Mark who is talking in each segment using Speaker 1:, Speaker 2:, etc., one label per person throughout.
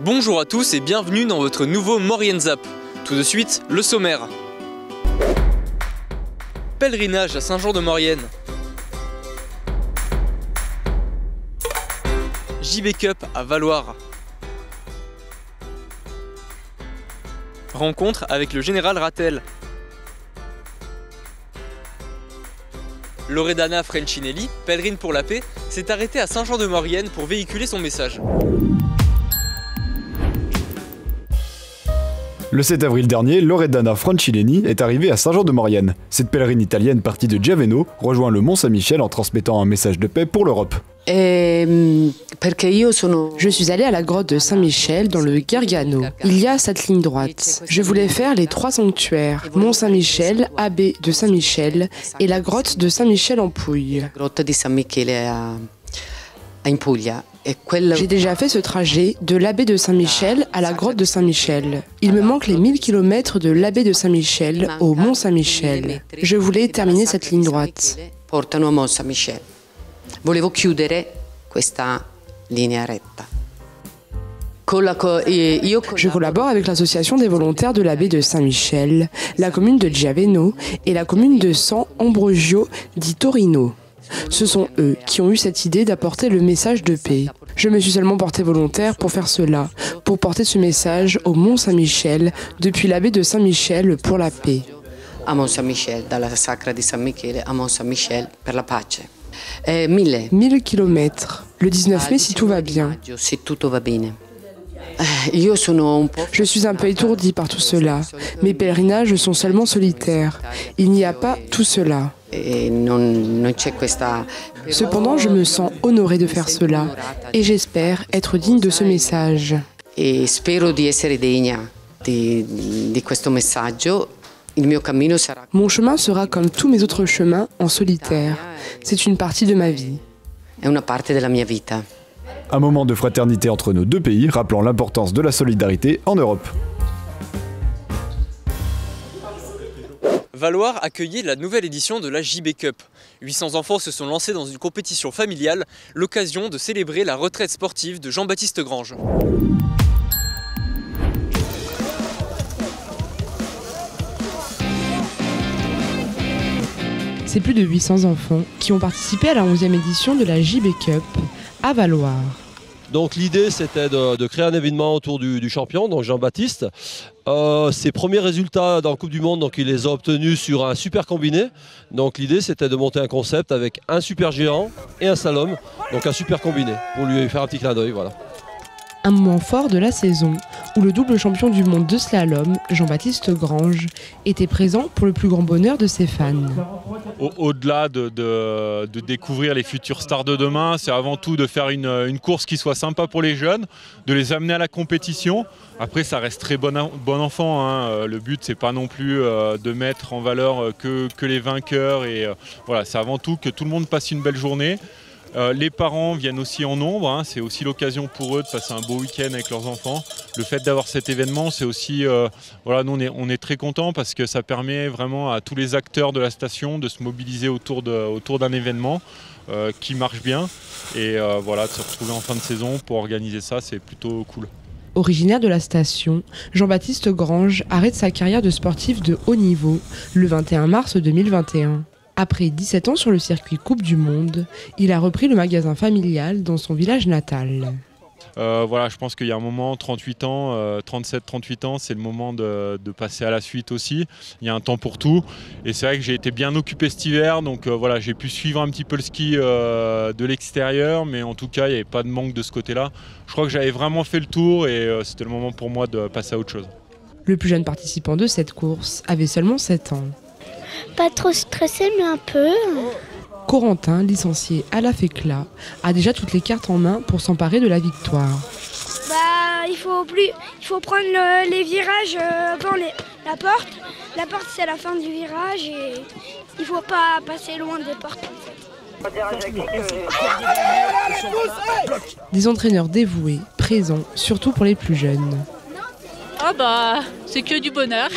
Speaker 1: Bonjour à tous et bienvenue dans votre nouveau Maurienne Zap. Tout de suite, le sommaire. Pèlerinage à Saint-Jean-de-Maurienne. JB Cup à Valloire. Rencontre avec le général Rattel. Loredana Francinelli, pèlerine pour la paix, s'est arrêtée à Saint-Jean-de-Maurienne pour véhiculer son message.
Speaker 2: Le 7 avril dernier, Loredana Francinelli est arrivée à Saint-Jean-de-Maurienne. Cette pèlerine italienne partie de Giaveno rejoint le Mont Saint-Michel en transmettant un message de paix pour l'Europe.
Speaker 3: Je suis allée à la grotte de Saint-Michel dans le Gargano. Il y a cette ligne droite. Je voulais faire les 3 sanctuaires, Mont Saint-Michel, Abbé de Saint-Michel et la grotte de Saint-Michel en Pouille. J'ai déjà fait ce trajet de l'Abbé de Saint-Michel à la grotte de Saint-Michel. Il me manque les 1000 km de l'Abbé de Saint-Michel au Mont Saint-Michel. Je voulais terminer cette ligne droite.
Speaker 4: Volevo chiudere questa linea retta.
Speaker 3: Je collabore avec l'association des volontaires de l'Abbé de Saint-Michel, la commune de Giaveno et la commune de San Ambrogio di Torino. Ce sont eux qui ont eu cette idée d'apporter le message de paix. Je me suis seulement portée volontaire pour faire cela, pour porter ce message au Mont Saint-Michel, depuis l'Abbé de Saint-Michel pour la paix.
Speaker 4: A Mont Saint-Michel, dalla Sacra di San Michele a Mont Saint-Michel per la pace. 1000
Speaker 3: km, le 19 mai si tout va bien. Je suis un peu étourdie par tout cela. Mes pèlerinages sont seulement solitaires. Il n'y a pas tout cela. Cependant, je me sens honorée de faire cela et j'espère être digne de ce message. Mon chemin sera comme tous mes autres chemins en solitaire. C'est une partie de ma vie.
Speaker 2: Un moment de fraternité entre nos deux pays, rappelant l'importance de la solidarité en Europe.
Speaker 1: Valloire accueillait la nouvelle édition de la JB Cup. 800 enfants se sont lancés dans une compétition familiale, l'occasion de célébrer la retraite sportive de Jean-Baptiste Grange.
Speaker 3: C'est plus de 800 enfants qui ont participé à la 11e édition de la JB Cup à Valloire.
Speaker 5: Donc l'idée c'était de créer un événement autour du champion, donc Jean-Baptiste. Ses premiers résultats dans la Coupe du Monde, donc il les a obtenus sur un super combiné. Donc l'idée c'était de monter un concept avec un super géant et un slalom, donc un super combiné, pour lui faire un petit clin d'œil, voilà.
Speaker 3: Un moment fort de la saison où le double champion du monde de slalom, Jean-Baptiste Grange, était présent pour le plus grand bonheur de ses fans.
Speaker 6: Au-delà de découvrir les futures stars de demain, c'est avant tout de faire une course qui soit sympa pour les jeunes, de les amener à la compétition. Après, ça reste très bon enfant, hein. Le but, c'est pas non plus de mettre en valeur que les vainqueurs. Et voilà, c'est avant tout que tout le monde passe une belle journée. Les parents viennent aussi en nombre, hein. C'est aussi l'occasion pour eux de passer un beau week-end avec leurs enfants. Le fait d'avoir cet événement, c'est aussi, voilà, nous on est très contents parce que ça permet vraiment à tous les acteurs de la station de se mobiliser autour d'un événement qui marche bien. Et voilà, de se retrouver en fin de saison pour organiser ça, c'est plutôt cool.
Speaker 3: Originaire de la station, Jean-Baptiste Grange arrête sa carrière de sportif de haut niveau le 21 mars 2021. Après 17 ans sur le circuit Coupe du Monde, il a repris le magasin familial dans son village natal.
Speaker 6: Voilà, je pense qu'il y a un moment, 38 ans, 37-38 ans, c'est le moment de passer à la suite aussi. Il y a un temps pour tout. Et c'est vrai que j'ai été bien occupé cet hiver, donc voilà, j'ai pu suivre un petit peu le ski de l'extérieur, mais en tout cas, il n'y avait pas de manque de ce côté-là. Je crois que j'avais vraiment fait le tour et c'était le moment pour moi de passer à autre chose.
Speaker 3: Le plus jeune participant de cette course avait seulement 7 ans.
Speaker 7: Pas trop stressé, mais un peu.
Speaker 3: Corentin, licencié à la FECLA, a déjà toutes les cartes en main pour s'emparer de la victoire.
Speaker 7: Il faut prendre les virages avant la porte. La porte, c'est la fin du virage et il ne faut pas passer loin des portes. En fait.
Speaker 3: Des entraîneurs dévoués, présent, surtout pour les plus jeunes.
Speaker 8: Ah bah, c'est que du bonheur.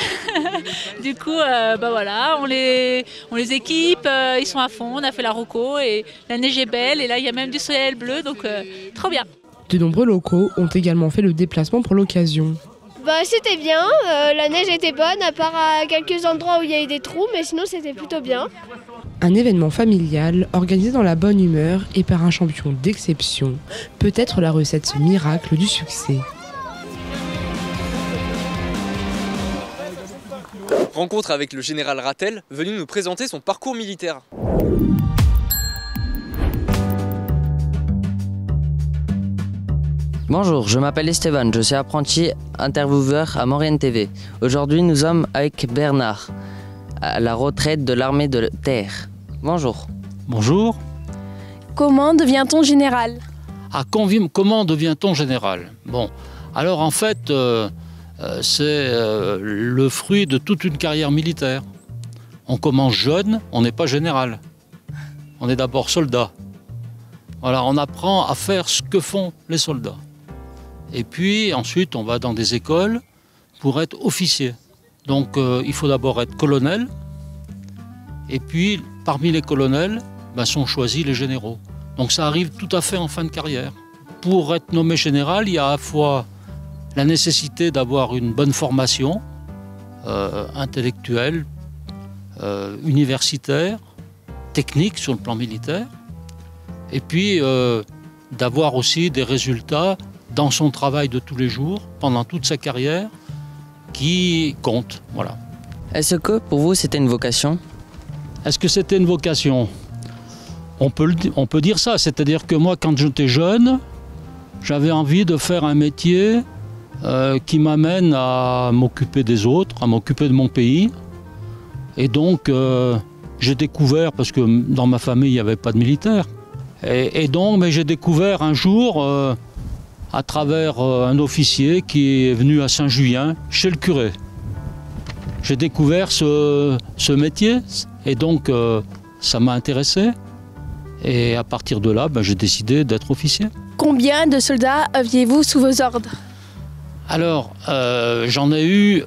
Speaker 8: Du coup, voilà, on les équipe, ils sont à fond, on a fait la roco et la neige est belle et là il y a même du soleil bleu, donc trop bien.
Speaker 3: De nombreux locaux ont également fait le déplacement pour l'occasion.
Speaker 9: C'était bien, la neige était bonne, à part à quelques endroits où il y a eu des trous, mais sinon c'était plutôt bien.
Speaker 3: Un événement familial organisé dans la bonne humeur et par un champion d'exception peut être la recette miracle du succès.
Speaker 1: Rencontre avec le général Rattel, venu nous présenter son parcours militaire.
Speaker 10: Bonjour, je m'appelle Esteban, je suis apprenti intervieweur à Maurienne TV. Aujourd'hui, nous sommes avec Bernard, à la retraite de l'armée de terre. Bonjour.
Speaker 11: Bonjour.
Speaker 9: Comment devient-on général?
Speaker 11: Comment devient-on général? Bon, alors en fait, c'est le fruit de toute une carrière militaire. On commence jeune, on n'est pas général. On est d'abord soldat. Voilà, on apprend à faire ce que font les soldats. Et puis ensuite, on va dans des écoles pour être officier. Donc il faut d'abord être colonel. Et puis, parmi les colonels, sont choisis les généraux. Donc ça arrive tout à fait en fin de carrière. Pour être nommé général, il y a à la fois la nécessité d'avoir une bonne formation intellectuelle, universitaire, technique sur le plan militaire, et puis d'avoir aussi des résultats dans son travail de tous les jours, pendant toute sa carrière, qui comptent. Voilà.
Speaker 10: Est-ce que pour vous c'était une vocation?
Speaker 11: Est-ce que c'était une vocation? On peut dire ça, c'est-à-dire que moi quand j'étais jeune, j'avais envie de faire un métier qui m'amène à m'occuper des autres, à m'occuper de mon pays. Et donc j'ai découvert, parce que dans ma famille il n'y avait pas de militaires, et donc j'ai découvert un jour à travers un officier qui est venu à Saint-Julien, chez le curé. J'ai découvert ce métier et donc ça m'a intéressé. Et à partir de là, j'ai décidé d'être officier.
Speaker 9: Combien de soldats aviez-vous sous vos ordres?
Speaker 11: Alors, j'en ai eu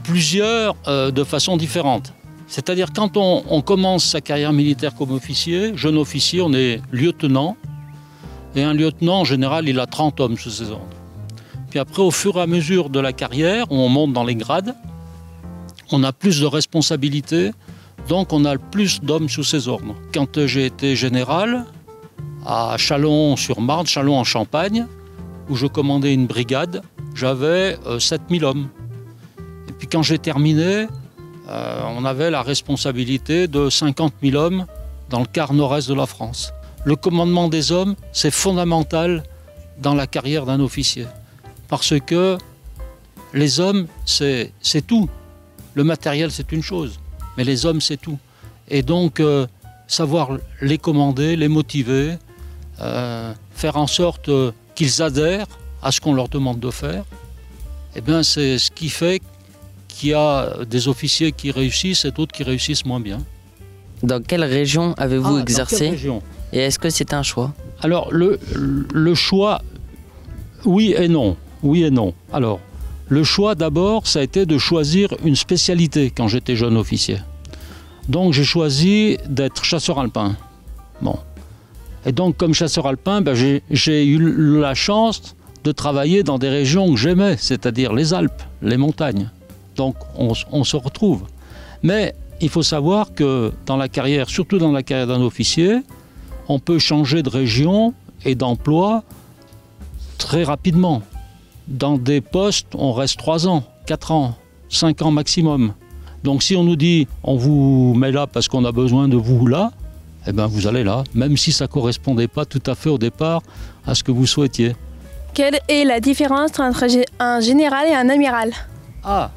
Speaker 11: plusieurs de façon différente. C'est-à-dire quand on commence sa carrière militaire comme officier, jeune officier, on est lieutenant. Et un lieutenant, en général, il a 30 hommes sous ses ordres. Puis après, au fur et à mesure de la carrière, on monte dans les grades, on a plus de responsabilités, donc on a plus d'hommes sous ses ordres. Quand j'ai été général, à Châlons-sur-Marne, Châlons en Champagne, où je commandais une brigade, j'avais 7000 hommes. Et puis quand j'ai terminé, on avait la responsabilité de 50 000 hommes dans le quart nord-est de la France. Le commandement des hommes, c'est fondamental dans la carrière d'un officier. Parce que les hommes, c'est tout. Le matériel, c'est une chose. Mais les hommes, c'est tout. Et donc, savoir les commander, les motiver, faire en sorte qu'ils adhèrent à ce qu'on leur demande de faire, c'est ce qui fait qu'il y a des officiers qui réussissent et d'autres qui réussissent moins bien.
Speaker 10: Dans quelle région avez-vous exercé?
Speaker 11: Dans quelle région?
Speaker 10: Et est-ce que c'est un choix?
Speaker 11: Alors, le choix, oui et non. Oui et non. Alors, le choix d'abord, ça a été de choisir une spécialité quand j'étais jeune officier. Donc, j'ai choisi d'être chasseur alpin. Bon. Et donc, comme chasseur alpin, j'ai eu la chance de travailler dans des régions que j'aimais, c'est-à-dire les Alpes, les montagnes. Donc, on se retrouve. Mais il faut savoir que dans la carrière, surtout dans la carrière d'un officier, on peut changer de région et d'emploi très rapidement. Dans des postes, on reste 3 ans, 4 ans, 5 ans maximum. Donc si on nous dit on vous met là parce qu'on a besoin de vous là, vous allez là, même si ça ne correspondait pas tout à fait au départ à ce que vous souhaitiez.
Speaker 9: Quelle est la différence entre un général et un amiral?
Speaker 11: Ah,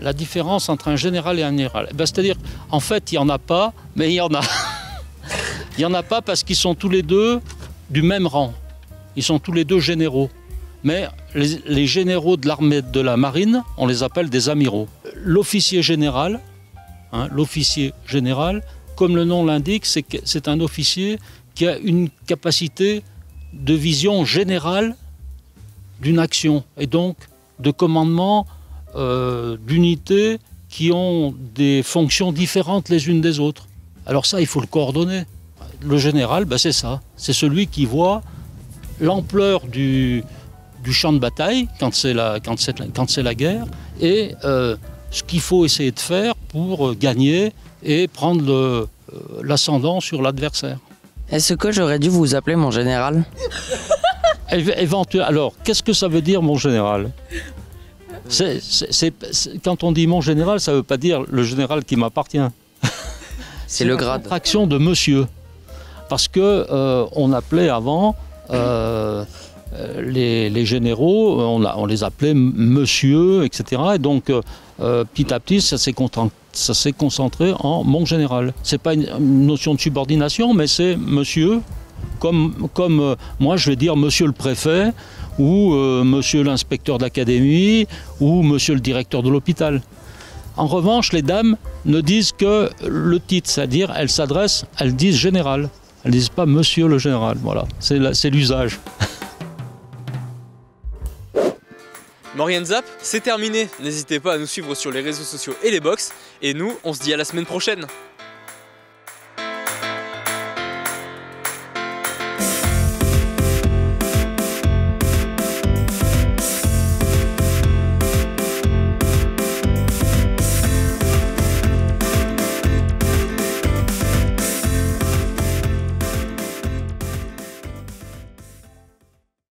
Speaker 11: la différence entre un général et un amiral. C'est-à-dire, en fait, il n'y en a pas, mais il y en a. Il n'y en a pas parce qu'ils sont tous les deux du même rang. Ils sont tous les deux généraux. Mais les généraux de l'armée de la marine, on les appelle des amiraux. L'officier général, comme le nom l'indique, c'est un officier qui a une capacité de vision générale d'une action et donc de commandement d'unités qui ont des fonctions différentes les unes des autres. Alors ça, il faut le coordonner. Le général, c'est ça. C'est celui qui voit l'ampleur du champ de bataille quand c'est la guerre et ce qu'il faut essayer de faire pour gagner et prendre l'ascendant sur l'adversaire.
Speaker 10: Est-ce que j'aurais dû vous appeler mon général?
Speaker 11: Alors, qu'est-ce que ça veut dire mon général? Quand on dit mon général, ça ne veut pas dire le général qui m'appartient.
Speaker 10: C'est le grade.
Speaker 11: C'est la contraction de monsieur. Parce que on appelait avant les généraux, on les appelait monsieur, etc. Et donc petit à petit, ça s'est concentré en mon général. C'est pas une notion de subordination, mais c'est monsieur, comme moi je vais dire monsieur le préfet, ou monsieur l'inspecteur d'académie, ou monsieur le directeur de l'hôpital. En revanche, les dames ne disent que le titre, c'est-à-dire elles disent général. Elles ne disent pas monsieur le général, voilà, c'est l'usage.
Speaker 1: Maurienne Zap, c'est terminé. N'hésitez pas à nous suivre sur les réseaux sociaux et les box. Et nous, on se dit à la semaine prochaine.